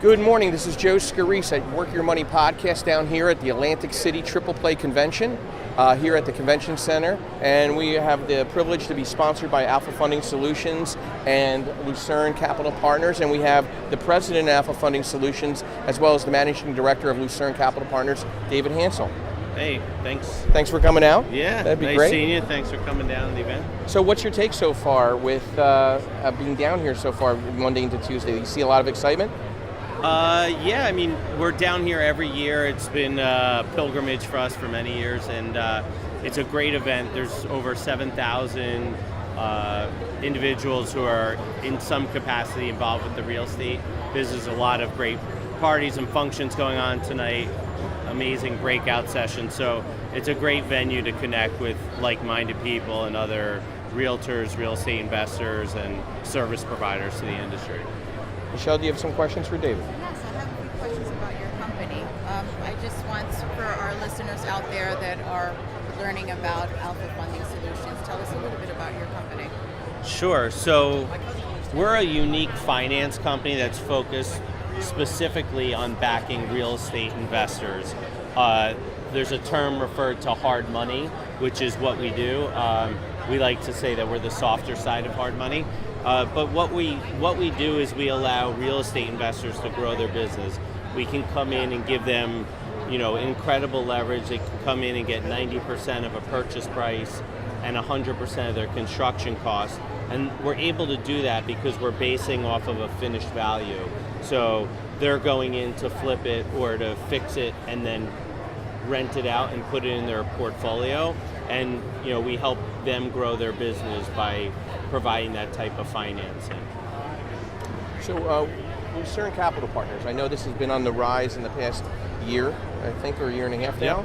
Good morning, this is Joe Scarice at Work Your Money podcast down here at the Atlantic City Triple Play Convention here at the Convention Center. And we have the privilege to be sponsored by Alpha Funding Solutions and Lucern Capital Partners. And we have the president of Alpha Funding Solutions as well as the managing director of Lucern Capital Partners, David Hansel. Hey, thanks. Thanks for coming out. Yeah, that'd be nice great. Seeing you. Thanks for coming down to the event. So what's your take so far with being down here so far, Monday into Tuesday? Do you see a lot of excitement? Yeah, I mean, we're down here every year. It's been a pilgrimage for us for many years, and it's a great event. There's over 7,000 individuals who are in some capacity involved with the real estate business. A lot of great parties and functions going on tonight, amazing breakout sessions. So it's a great venue to connect with like-minded people and other realtors, real estate investors, and service providers to the industry. Michelle, do you have some questions for David? Yes, I have a few questions about your company. I just want, for our listeners out there that are learning about Alpha Funding Solutions, tell us a little bit about your company. Sure. So we're a unique finance company that's focused specifically on backing real estate investors. There's a term referred to hard money, which is what we do. We like to say that we're the softer side of hard money. But what we do is we allow real estate investors to grow their business. We can come in and give them, incredible leverage. They can come in and get 90% of a purchase price and 100% of their construction costs. And we're able to do that because we're basing off of a finished value. So they're going in to flip it or to fix it and then rent it out and put it in their portfolio. And we help them grow their business by providing that type of financing. So Lucern Capital Partners, I know this has been on the rise in the past year, I think, or a year and a half now.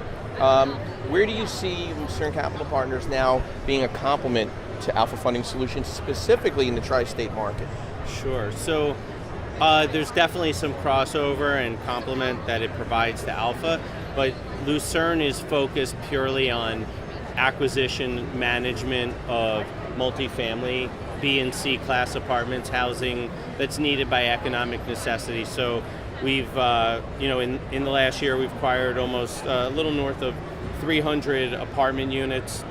Where do you see Lucern Capital Partners now being a complement to Alpha Funding Solutions, specifically in the tri-state market? Sure. So there's definitely some crossover and complement that it provides to Alpha, but Lucern is focused purely on acquisition management of multifamily B and C class apartments, housing that's needed by economic necessity. So we've, in the last year, we've acquired almost a little north of 300 apartment units.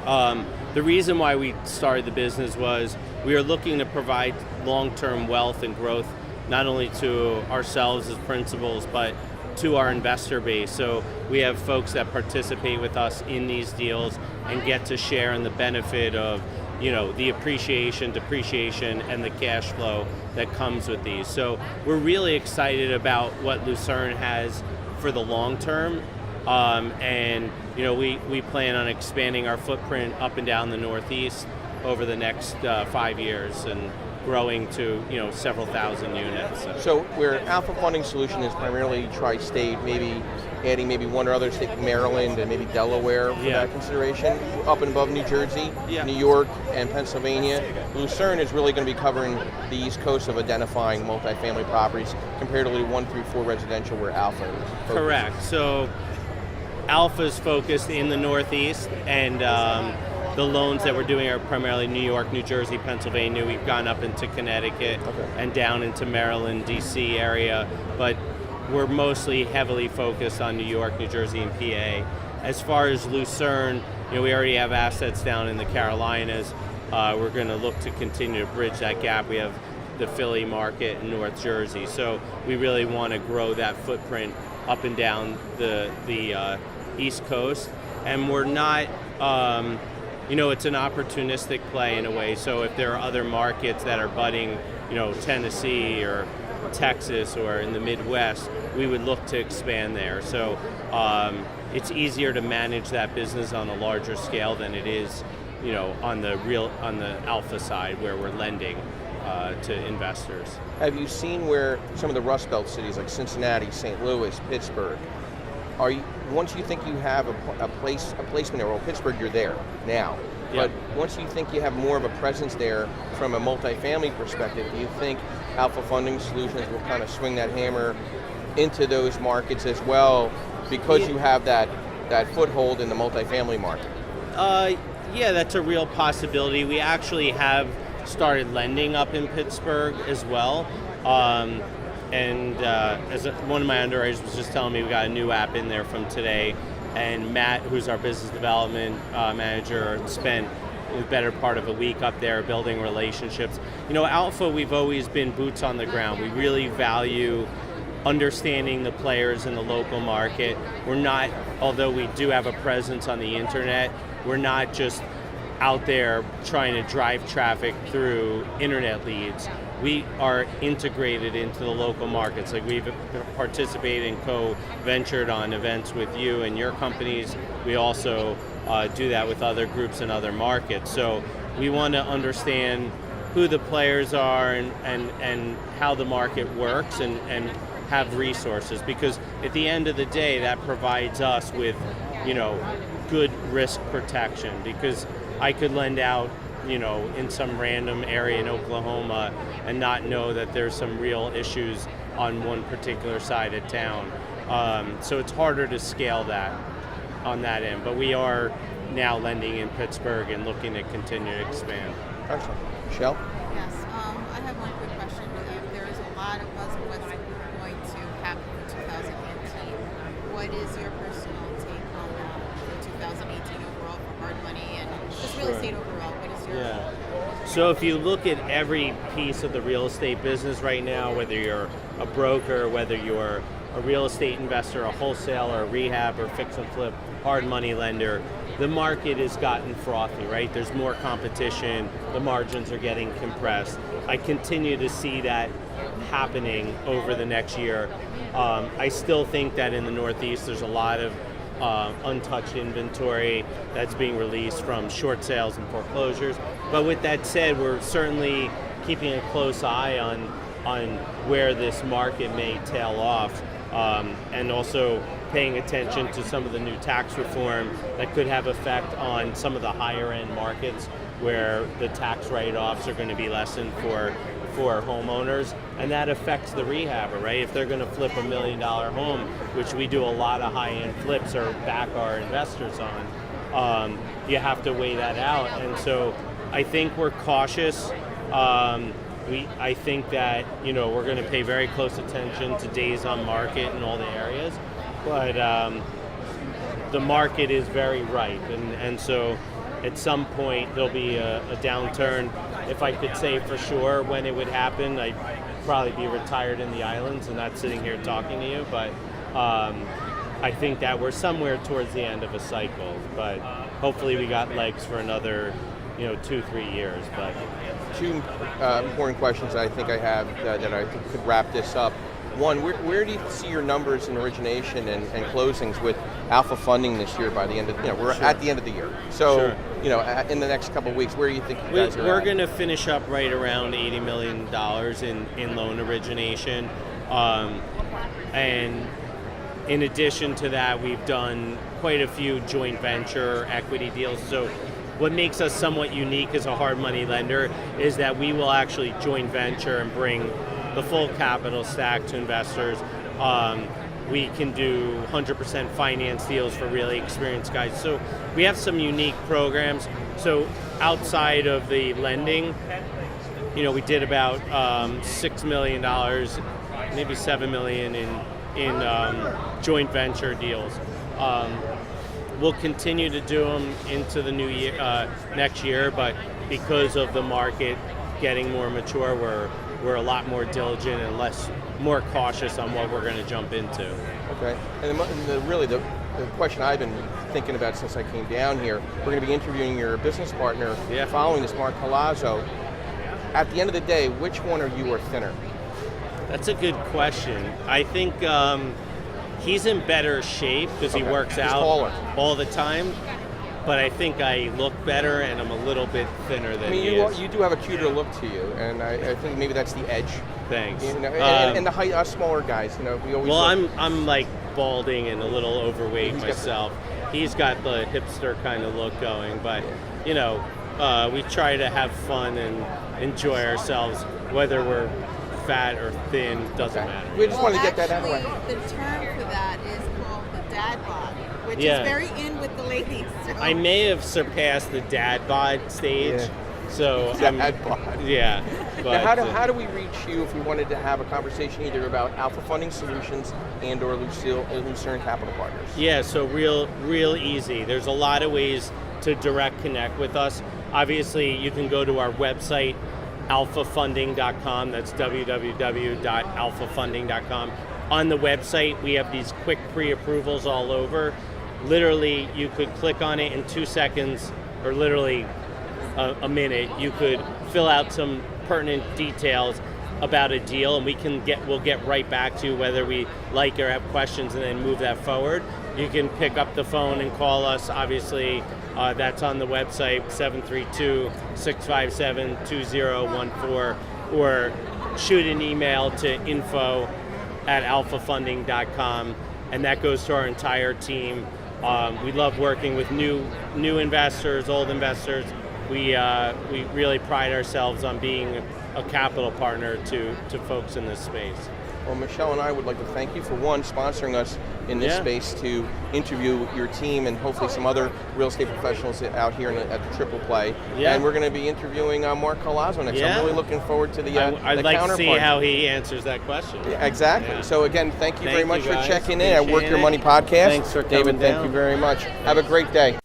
The reason why we started the business was we are looking to provide long-term wealth and growth, not only to ourselves as principals, but to our investor base. So we have folks that participate with us in these deals and get to share in the benefit of, the appreciation, depreciation, and the cash flow that comes with these. So we're really excited about what Lucern has for the long term. And we plan on expanding our footprint up and down the Northeast over the next 5 years and growing to several thousand units. So where Alpha Funding Solution is primarily tri-state, maybe adding one or other state, Maryland and maybe Delaware for that consideration, up and above New Jersey, New York, and Pennsylvania. Lucern is really going to be covering the East Coast of identifying multifamily properties, comparatively 1 through 4 residential, where Alpha is focused. Correct. So Alpha is focused in the Northeast, and the loans that we're doing are primarily New York, New Jersey, Pennsylvania. We've gone up into Connecticut and down into Maryland, DC area, but we're mostly heavily focused on New York, New Jersey, and PA. As far as Lucern, we already have assets down in the Carolinas. We're going to look to continue to bridge that gap. We have the Philly market in North Jersey, so we really want to grow that footprint up and down the East Coast. And we're not, it's an opportunistic play in a way. So if there are other markets that are budding, Tennessee or Texas or in the Midwest, we would look to expand there. So it's easier to manage that business on a larger scale than it is, on the Alpha side where we're lending to investors. Have you seen where some of the Rust Belt cities like Cincinnati, St. Louis, Pittsburgh, once you think you have a placement there, well, Pittsburgh, you're there now. But once you think you have more of a presence there from a multifamily perspective, do you think Alpha Funding Solutions will kind of swing that hammer into those markets as well because you have that foothold in the multifamily market? Yeah, that's a real possibility. We actually have started lending up in Pittsburgh as well. as one of my underwriters was just telling me, we got a new app in there from today, and Matt, who's our business development manager, spent the better part of a week up there building relationships. Alpha, we've always been boots on the ground. We really value understanding the players in the local market. We're not, although we do have a presence on the internet, we're not just out there trying to drive traffic through internet leads. We are integrated into the local markets. Like, we've participated and co-ventured on events with you and your companies. We also do that with other groups in other markets. So we want to understand who the players are and how the market works and have resources, because at the end of the day, that provides us with, good risk protection, because I could lend out, in some random area in Oklahoma and not know that there's some real issues on one particular side of town. So it's harder to scale that on that end, but we are now lending in Pittsburgh and looking to continue to expand. Excellent. Michelle? Yes, I have one quick question. There is a lot of buzz of what's going to happen in 2018. What is your personal take on for 2018 overall for hard money and just real estate overall? What is your... Yeah. So if you look at every piece of the real estate business right now, whether you're a broker, whether you're a real estate investor, a wholesaler, a rehab, or fix and flip hard money lender, the market has gotten frothy, right? There's more competition, the margins are getting compressed. I continue to see that happening over the next year. I still think that in the Northeast there's a lot of untouched inventory that's being released from short sales and foreclosures. But with that said, we're certainly keeping a close eye on where this market may tail off, and also paying attention to some of the new tax reform that could have effect on some of the higher end markets where the tax write-offs are going to be lessened for homeowners, and that affects the rehabber, right? If they're going to flip $1 million home, which we do a lot of high-end flips or back our investors on, you have to weigh that out. And so I think we're cautious. I think that we're going to pay very close attention to days on market in all the areas, but the market is very ripe, and so at some point there'll be a downturn. If I could say for sure when it would happen, I'd probably be retired in the islands and not sitting here talking to you, but I think that we're somewhere towards the end of a cycle, but hopefully we got legs for another 2-3 years. But two important questions I think I have that I think could wrap this up. One, where do you see your numbers in origination and closings with Alpha funding this year by the end of, we're Sure. at the end of the year. So, Sure. In the next couple of weeks, where do you think you guys are We're at? going to finish up right around $80 million in loan origination. And in addition to that, we've done quite a few joint venture equity deals. So what makes us somewhat unique as a hard money lender is that we will actually joint venture and bring the full capital stack to investors. We can do 100% finance deals for really experienced guys. So we have some unique programs. So outside of the lending, we did about $6 million, maybe $7 million in joint venture deals. We'll continue to do them into the new year, next year, but because of the market getting more mature, we're a lot more diligent and more cautious on what we're going to jump into. Okay, and the question I've been thinking about since I came down here, we're going to be interviewing your business partner following this, Mark Palazzo. At the end of the day, which one are you or thinner? That's a good question. I think he's in better shape because he works out all the time. But I think I look better and I'm a little bit thinner than he is. You do have a cuter look to you, and I think maybe that's the edge. Thanks. And the height, us smaller guys, we always. Well, I'm like balding and a little overweight myself. He's got the hipster kind of look going, but we try to have fun and enjoy ourselves, whether we're fat or thin, doesn't matter. We just wanted to get that out of the way. The term for that is called the dad bod, which is very in with the ladies. So. I may have surpassed the dad bod stage. So Dad bod. Yeah. But How do we reach you if we wanted to have a conversation either about Alpha Funding Solutions and or Lucern Capital Partners? Yeah, so real easy. There's a lot of ways to direct connect with us. Obviously, you can go to our website, alphafunding.com. That's www.alphafunding.com. On the website, we have these quick pre-approvals all over. Literally, you could click on it in 2 seconds, or literally a minute. You could fill out some pertinent details about a deal, and we'll get right back to you whether we like or have questions, and then move that forward. You can pick up the phone and call us. Obviously, that's on the website, 732-657-2014, or shoot an email to info@alphafunding.com, and that goes to our entire team. We love working with new investors, old investors. We really pride ourselves on being a capital partner to folks in this space. Well, Michelle and I would like to thank you for sponsoring us in this space to interview your team and hopefully some other real estate professionals out here at the Triple Play. Yeah. And we're going to be interviewing Mark Colazzo next. Yeah. I'm really looking forward to the I'd like to see how he answers that question. Yeah, exactly. Yeah. So again, thank you very much for guys. checking in at Work Appreciate Your it. Money podcast. Thanks for David, coming thank down. you very much. Have a great day.